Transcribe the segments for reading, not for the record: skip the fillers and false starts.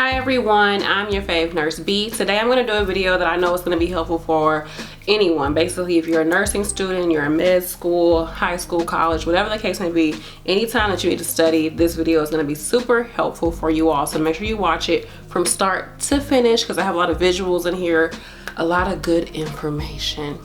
Hi everyone, I'm your fave nurse B. Today I'm going to do a video that I know is going to be helpful for anyone. Basically, if you're a nursing student, you're in med school, high school, college, whatever the case may be, anytime that you need to study, this video is going to be super helpful for you all. So make sure you watch it from start to finish because I have a lot of visuals in here, a lot of good information.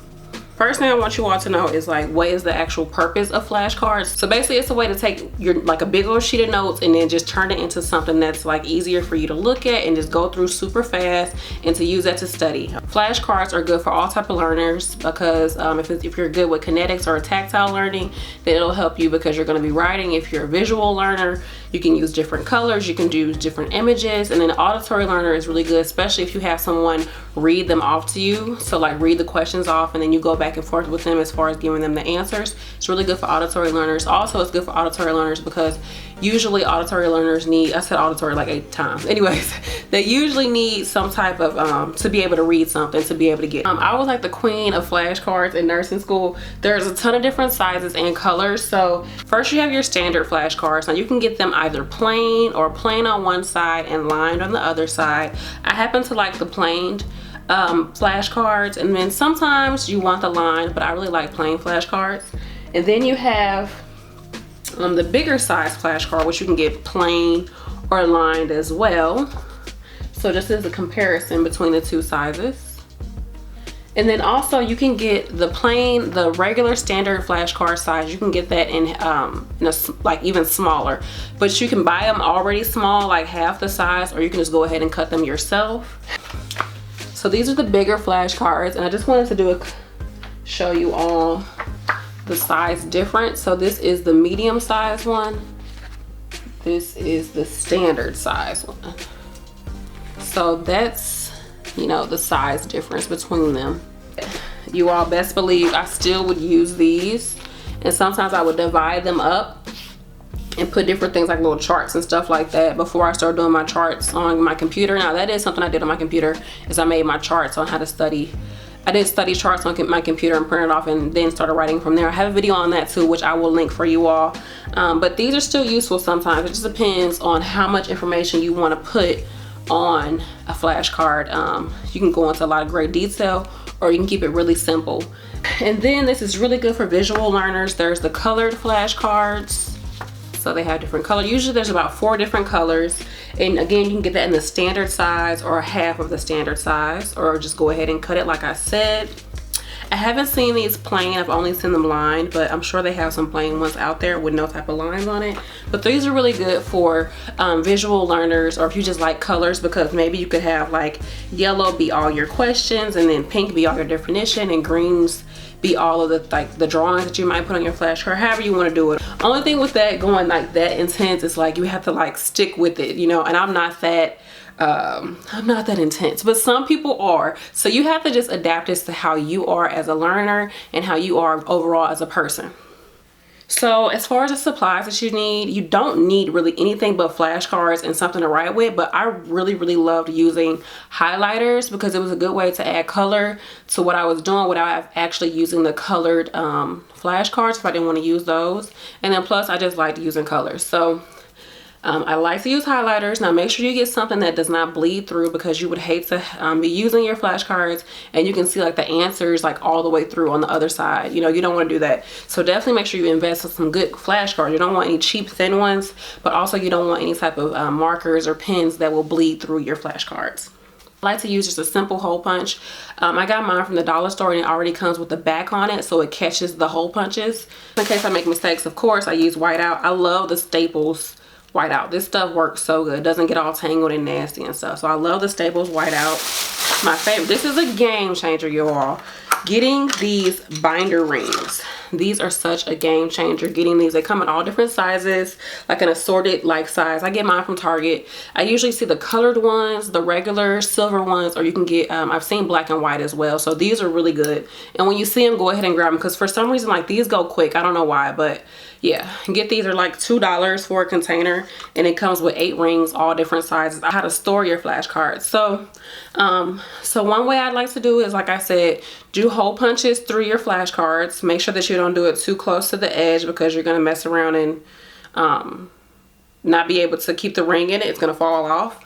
First thing I want you all to know is like, what is the actual purpose of flashcards? So basically it's a way to take your like a big old sheet of notes and then just turn it into something that's like easier for you to look at and just go through super fast and to use that to study. Flashcards are good for all type of learners because if you're good with kinetics or tactile learning, then it'll help you because you're going to be writing. If you're a visual learner, you can use different colors, you can do different images, and then an auditory learner is really good, especially if you have someone read them off to you. So like read the questions off and then you go back and forth with them as far as giving them the answers. It's really good for auditory learners. Also, it's good for auditory learners because usually auditory learners need, I said auditory like 8 times. Anyways, they usually need some type of, to be able to read something, to be able to get. I was like the queen of flashcards in nursing school. There's a ton of different sizes and colors. So first you have your standard flashcards. Now you can get them either plain or plain on one side and lined on the other side. I happen to like the planed flashcards, and then sometimes you want the line, but I really like plain flashcards. And then you have the bigger size flashcard, which you can get plain or lined as well. So just as a comparison between the two sizes. And then also you can get the plain, the regular standard flashcard size. You can get that in a, like even smaller, but you can buy them already small, like half the size, or you can just go ahead and cut them yourself. So these are the bigger flashcards, and I just wanted to show you all the size difference. So this is the medium size one. This is the standard size one. So that's, you know, the size difference between them. You all best believe I still would use these, and sometimes I would divide them up and put different things like little charts and stuff like that before I start doing my charts on my computer. Now that is something I did on my computer, is I made my charts on how to study. I did study charts on my computer and printed off and then started writing from there. I have a video on that too, which I will link for you all. But these are still useful sometimes. It just depends on how much information you want to put on a flashcard. You can go into a lot of great detail, or you can keep it really simple. And then this is really good for visual learners. There's the colored flashcards. So they have different colors. Usually there's about 4 different colors. And again, you can get that in the standard size or half of the standard size, or just go ahead and cut it like I said. I haven't seen these plain, I've only seen them lined, but I'm sure they have some plain ones out there with no type of lines on it. But these are really good for visual learners, or if you just like colors, because maybe you could have like yellow be all your questions, and then pink be all your definition, and greens be all of the drawings that you might put on your flashcard, however you want to do it. Only thing with that going like that intense is like you have to like stick with it, you know, and I'm not that intense, but some people are. So you have to just adapt this to how you are as a learner and how you are overall as a person. So as far as the supplies that you need, you don't need really anything but flashcards and something to write with, but I really loved using highlighters because it was a good way to add color to what I was doing without actually using the colored flashcards if I didn't want to use those. And then plus I just liked using colors. So I like to use highlighters. Now make sure you get something that does not bleed through, because you would hate to be using your flashcards and you can see like the answers like all the way through on the other side. You know, you don't want to do that. So definitely make sure you invest in some good flashcards. You don't want any cheap thin ones, but also you don't want any type of markers or pens that will bleed through your flashcards. I like to use just a simple hole punch. I got mine from the dollar store, and it already comes with the back on it, so it catches the hole punches. In case I make mistakes, of course, I use whiteout. I love the Staples whiteout. This stuff works so good. It doesn't get all tangled and nasty and stuff. So I love the Staples whiteout. My favorite. This is a game changer, y'all. Getting these binder rings. These are such a game changer. Getting these, they come in all different sizes, like an assorted like size. I get mine from Target. I usually see the colored ones, the regular silver ones, or you can get, I've seen black and white as well. So these are really good. And when you see them, go ahead and grab them, because for some reason like these go quick. I don't know why, but yeah, get these. Are like $2 for a container, and it comes with 8 rings, all different sizes. How to store your flashcards. So one way I'd like to do is, like I said, do hole punches through your flashcards. Make sure that you don't do it too close to the edge, because you're going to mess around and not be able to keep the ring in it. It's going to fall off.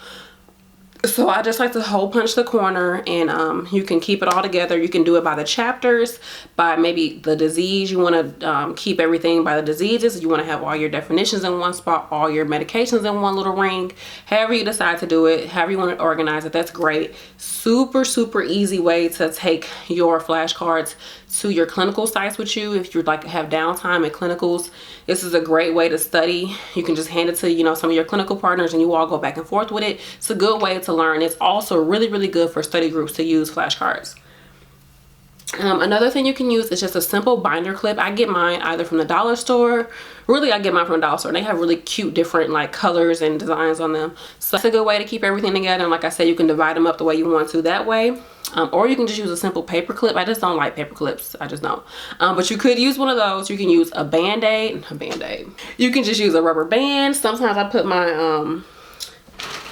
So I just like to hole punch the corner, and you can keep it all together. You can do it by the chapters, by maybe the disease. You want to keep everything by the diseases. You want to have all your definitions in one spot, all your medications in one little ring. However you decide to do it, however you want to organize it, that's great. Super, super easy way to take your flashcards to your clinical sites with you. If you'd like to have downtime at clinicals, this is a great way to study. You can just hand it to, you know, some of your clinical partners and you all go back and forth with it. It's a good way to learn. It's also really, really good for study groups to use flashcards. Another thing you can use is just a simple binder clip. I get mine either from the dollar store. Really, I get mine from the dollar store. They have really cute different like colors and designs on them. So that's a good way to keep everything together. And like I said, you can divide them up the way you want to that way. Or you can just use a simple paper clip. I just don't like paper clips. I just don't. But you could use one of those. You can use a Band-Aid. You can just use a rubber band. Sometimes I put my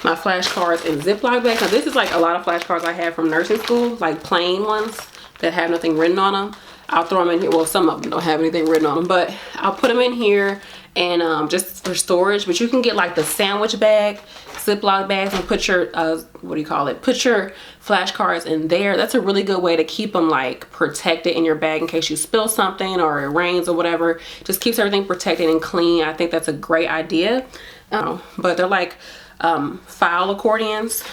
my flashcards in Ziploc bags. Now this is like a lot of flashcards I have from nursing school, like plain ones that have nothing written on them. I'll throw them in here. Well, some of them don't have anything written on them, but I'll put them in here and just for storage. But you can get like the sandwich bag, Ziploc bags, and put your what do you call it? Put your flashcards in there. That's a really good way to keep them like protected in your bag in case you spill something or it rains or whatever. Just keeps everything protected and clean. I think that's a great idea. But they're like file accordions.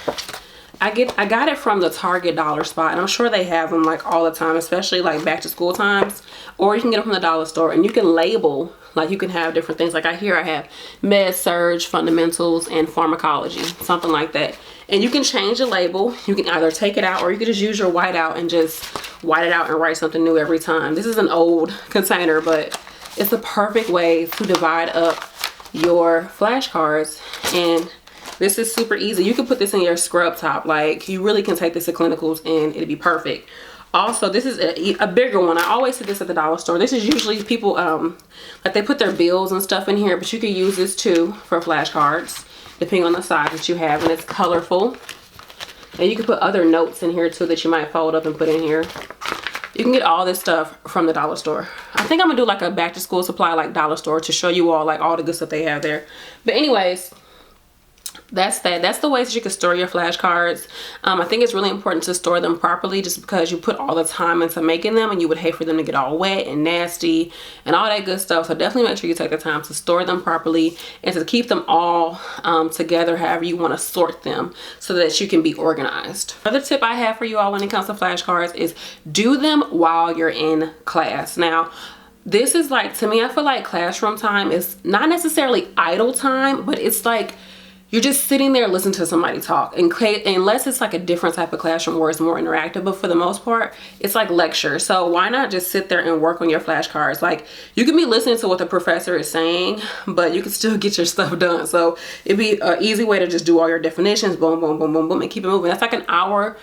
I got it from the Target dollar spot, and I'm sure they have them like all the time, especially like back to school times. Or you can get them from the dollar store, and you can label, like you can have different things. Like I have med surge, fundamentals, and pharmacology, something like that. And you can change the label. You can either take it out, or you can just use your whiteout and just white it out and write something new every time. This is an old container, but it's the perfect way to divide up your flashcards. And this is super easy. You can put this in your scrub top. Like you really can take this to clinicals and it'll be perfect. Also, this is a bigger one. I always see this at the dollar store. This is usually people, like they put their bills and stuff in here, but you can use this too for flashcards, depending on the size that you have, and it's colorful. And you can put other notes in here too that you might fold up and put in here. You can get all this stuff from the dollar store. I think I'm gonna do like a back to school supply like dollar store to show you all like all the good stuff they have there. But anyways, that's the ways that you can store your flashcards. I think it's really important to store them properly, just because you put all the time into making them and you would hate for them to get all wet and nasty and all that good stuff. So definitely make sure you take the time to store them properly and to keep them all together however you want to sort them so that you can be organized. Another tip I have for you all when it comes to flashcards is do them while you're in class. Now this is like, to me, I feel like classroom time is not necessarily idle time, but it's like you're just sitting there listening to somebody talk. And unless it's like a different type of classroom where it's more interactive, but for the most part, it's like lecture. So why not just sit there and work on your flashcards? Like you can be listening to what the professor is saying, but you can still get your stuff done. So it'd be an easy way to just do all your definitions, boom, boom, boom, boom, boom, and keep it moving. That's like an hour,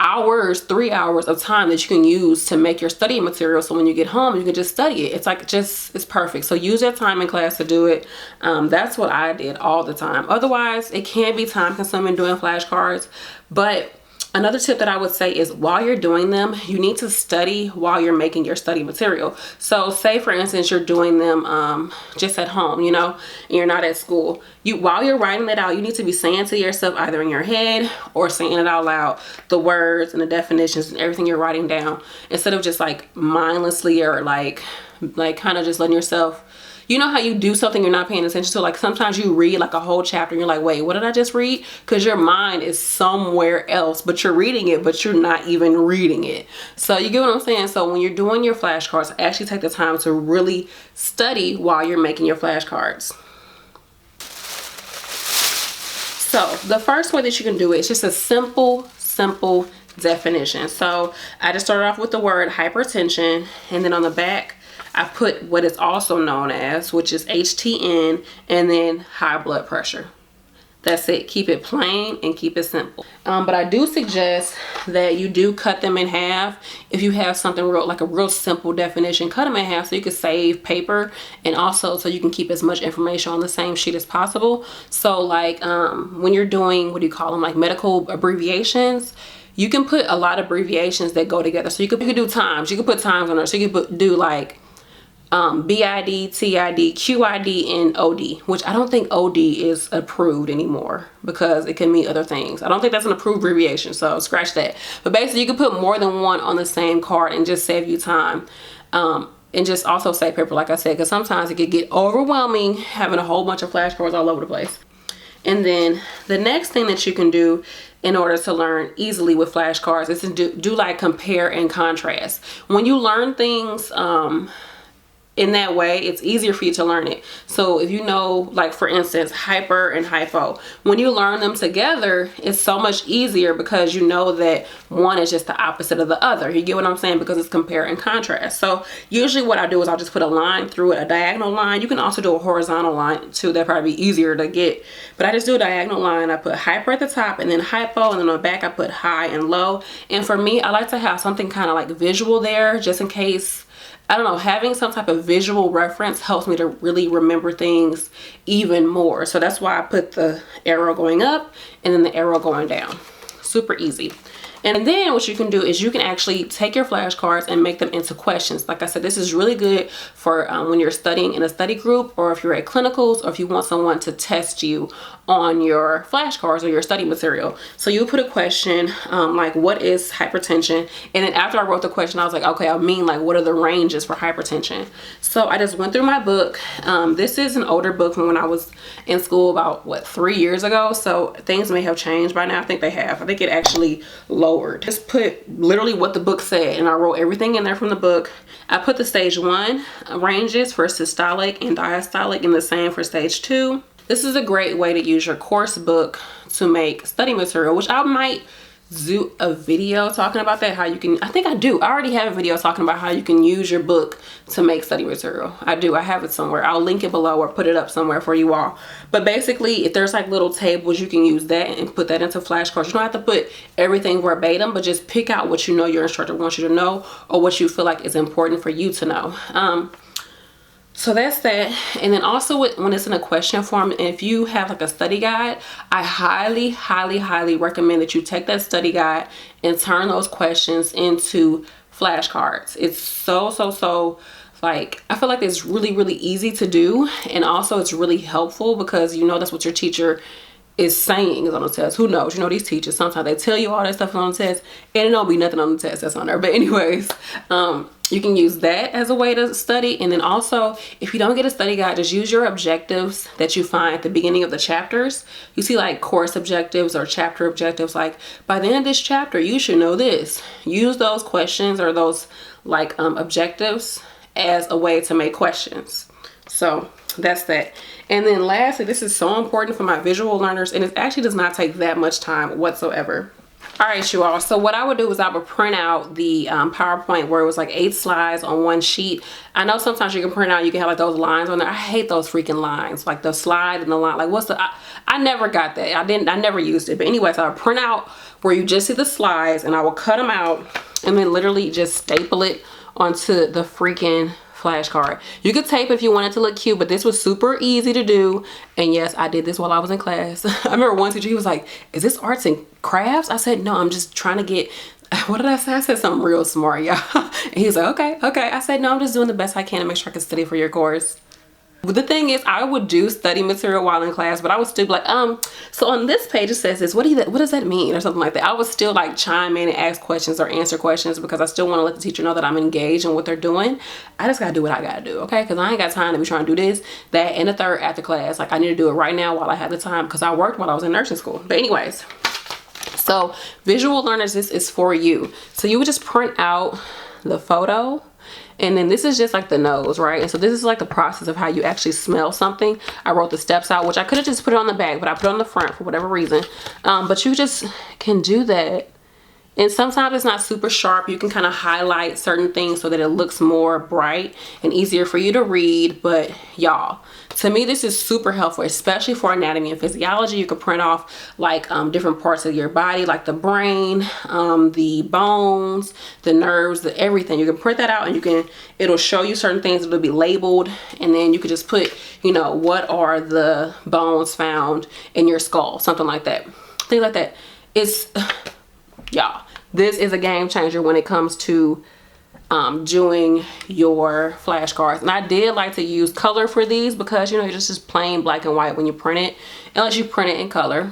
3 hours of time that you can use to make your study material. So when you get home, you can just study it. It's like it's perfect. So use that time in class to do it. That's what I did all the time. Otherwise, it can be time consuming doing flashcards. But another tip that I would say is while you're doing them, you need to study while you're making your study material. So say for instance, you're doing them just at home, you know, and you're not at school. While you're writing it out, you need to be saying to yourself either in your head or saying it out loud, the words and the definitions and everything you're writing down, instead of just like mindlessly or like kind of just letting yourself, you know how you do something you're not paying attention to? Like sometimes you read like a whole chapter and you're like, wait, what did I just read? Because your mind is somewhere else, but you're reading it, but you're not even reading it. So you get what I'm saying? So when you're doing your flashcards, actually take the time to really study while you're making your flashcards. So the first way that you can do it is just a simple definition. So I just started off with the word hypertension, and then on the back, I put what is also known as, which is HTN, and then high blood pressure. That's it. Keep it plain and keep it simple. But I do suggest that you do cut them in half. If you have something real, like a real simple definition, cut them in half so you can save paper, and also so you can keep as much information on the same sheet as possible. So like when you're doing, what do you call them, like medical abbreviations, you can put a lot of abbreviations that go together. So you could do times. You could put times on there. So you could do like BID, TID, QID, and OD, which I don't think OD is approved anymore because it can mean other things. I don't think that's an approved abbreviation, so scratch that. But basically, you can put more than one on the same card and just save you time. And just also save paper, like I said, because sometimes it can get overwhelming having a whole bunch of flashcards all over the place. And then the next thing that you can do in order to learn easily with flashcards is to do like compare and contrast. When you learn things in that way, it's easier for you to learn it. So if you know, like for instance, hyper and hypo, when you learn them together, it's so much easier because you know that one is just the opposite of the other. You get what I'm saying? Because it's compare and contrast. So usually what I do is I'll just put a line through it, a diagonal line. You can also do a horizontal line too. That'd probably be easier to get. But I just do a diagonal line. I put hyper at the top and then hypo, and then on the back I put high and low. And for me, I like to have something kind of like visual there, just in case, I don't know, having some type of visual reference helps me to really remember things even more. So that's why I put the arrow going up and then the arrow going down. Super easy. And then what you can do is you can actually take your flashcards and make them into questions. Like I said, this is really good for when you're studying in a study group, or if you're at clinicals, or if you want someone to test you on your flashcards or your study material. So you put a question like, what is hypertension? And then after I wrote the question, I was like, okay, I mean, like, what are the ranges for hypertension? So I just went through my book. This is an older book from when I was in school about, what, 3 years ago. So things may have changed by now. I think they have. I think it actually lowered. Just put literally what the book said, and I wrote everything in there from the book. I put the stage 1 ranges for systolic and diastolic, and the same for stage 2. This is a great way to use your course book to make study material, which I might do a video talking about that, how you can, I think I do. I already have a video talking about how you can use your book to make study material. I do. I have it somewhere. I'll link it below or put it up somewhere for you all. But basically, if there's like little tables, you can use that and put that into flashcards. You don't have to put everything verbatim, but just pick out what you know your instructor wants you to know, or what you feel like is important for you to know. So that's that. And then also when it's in a question form, and if you have like a study guide, I highly, highly, highly recommend that you take that study guide and turn those questions into flashcards. It's so like, I feel like it's really, really easy to do. And also it's really helpful because you know that's what your teacher is saying is on the test. Who knows? You know, these teachers, sometimes they tell you all that stuff on the test and it don't be nothing on the test that's on there. But anyways, you can use that as a way to study. And then also, if you don't get a study guide, just use your objectives that you find at the beginning of the chapters. You see like course objectives or chapter objectives, like by the end of this chapter, you should know this. Use those questions or those like objectives as a way to make questions. So that's that. And then lastly, this is so important for my visual learners, and it actually does not take that much time whatsoever. All right, you all. So what I would do is I would print out the PowerPoint where it was like 8 slides on one sheet. I know sometimes you can print out, you can have like those lines on there. I hate those freaking lines, like the slide and the line. Like what's the, I never got that. I never used it. But anyway, so I print out where you just see the slides, and I will cut them out and then literally just staple it onto the freaking flashcard. You could tape if you wanted to look cute, but this was super easy to do. And yes, I did this while I was in class. I remember one teacher, he was like, is this arts and crafts? I said, no, I'm just trying to get, what did I say? I said something real smart, y'all. And he was like, okay. I said, no, I'm just doing the best I can to make sure I can study for your course. But the thing is, I would do study material while in class, but I would still be like, so on this page it says this, what does that mean, or something like that. I would still like chime in and ask questions or answer questions because I still want to let the teacher know that I'm engaged in what they're doing. I just gotta do what I gotta do, okay? Because I ain't got time to be trying to do this, that, and the third after class. Like I need to do it right now while I have the time, because I worked while I was in nursing school. But anyways, so visual learners, this is for you. So you would just print out the photo. And then this is just like the nose, right? And so this is like the process of how you actually smell something. I wrote the steps out, which I could have just put it on the back, but I put it on the front for whatever reason. But you just can do that. And sometimes it's not super sharp. You can kind of highlight certain things so that it looks more bright and easier for you to read. But y'all, to me, this is super helpful, especially for anatomy and physiology. You could print off like different parts of your body, like the brain, the bones, the nerves, everything. You can print that out, and it'll show you certain things. It'll be labeled, and then you could just put, you know, what are the bones found in your skull, something like that. Things like that. It's, y'all, this is a game changer when it comes to doing your flashcards. And I did like to use color for these because, you know, it's just plain black and white when you print it, unless you print it in color.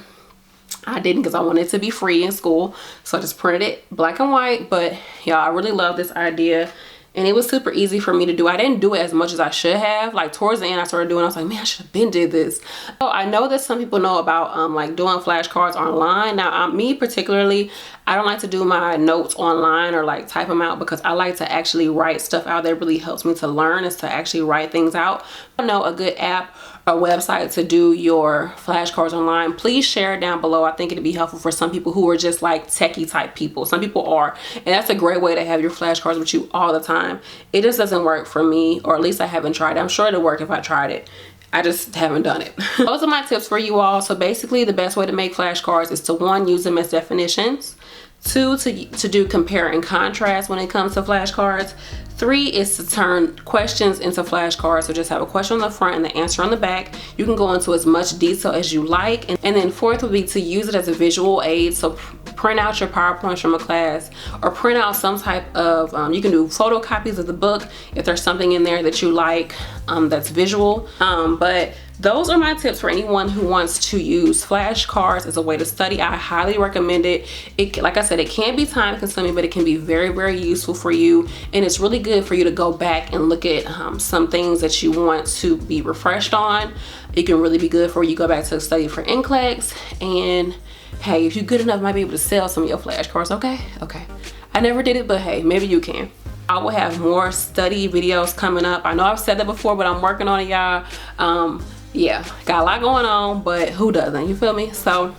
I didn't because I wanted it to be free in school, so I just printed it black and white. But y'all, I really love this idea, and it was super easy for me to do. I didn't do it as much as I should have. Like towards the end I started doing, I was like, man, I should have been did this. So I know that some people know about like doing flashcards online. Now me particularly, I don't like to do my notes online or like type them out, because I like to actually write stuff out. That really helps me to learn, is to actually write things out. I know a good app or website to do your flashcards online. Please share it down below. I think it'd be helpful for some people who are just like techie type people. Some people are, and that's a great way to have your flashcards with you all the time. It just doesn't work for me, or at least I haven't tried it. I'm sure it'll work if I tried it. I just haven't done it. Those are my tips for you all. So basically the best way to make flashcards is to 1, use them as definitions. 2, to do compare and contrast when it comes to flashcards. 3 is to turn questions into flashcards. So just have a question on the front and the answer on the back. You can go into as much detail as you like. And then 4th would be to use it as a visual aid. So print out your PowerPoints from a class, or print out some type of, you can do photocopies of the book if there's something in there that you like that's visual. But those are my tips for anyone who wants to use flashcards as a way to study. I highly recommend it. Like I said, it can be time consuming, but it can be very, very useful for you. And it's really good for you to go back and look at some things that you want to be refreshed on. It can really be good for you go back to study for NCLEX. And hey, if you're good enough, you might be able to sell some of your flashcards. Okay. I never did it, but hey, maybe you can. I will have more study videos coming up. I know I've said that before, but I'm working on it, y'all. Yeah, got a lot going on, but who doesn't? You feel me? So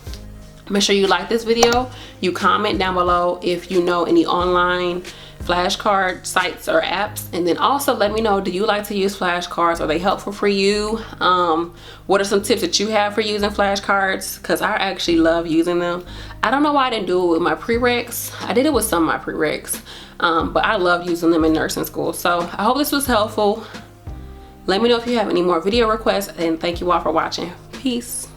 make sure you like this video. You comment down below if you know any online flashcard sites or apps, and then also let me know, do you like to use flashcards? Are they helpful for you? What are some tips that you have for using flashcards? Because I actually love using them. I don't know why I didn't do it with my prereqs. I did it with some of my prereqs, but I love using them in nursing school. So I hope this was helpful. Let me know if you have any more video requests, and thank you all for watching. Peace.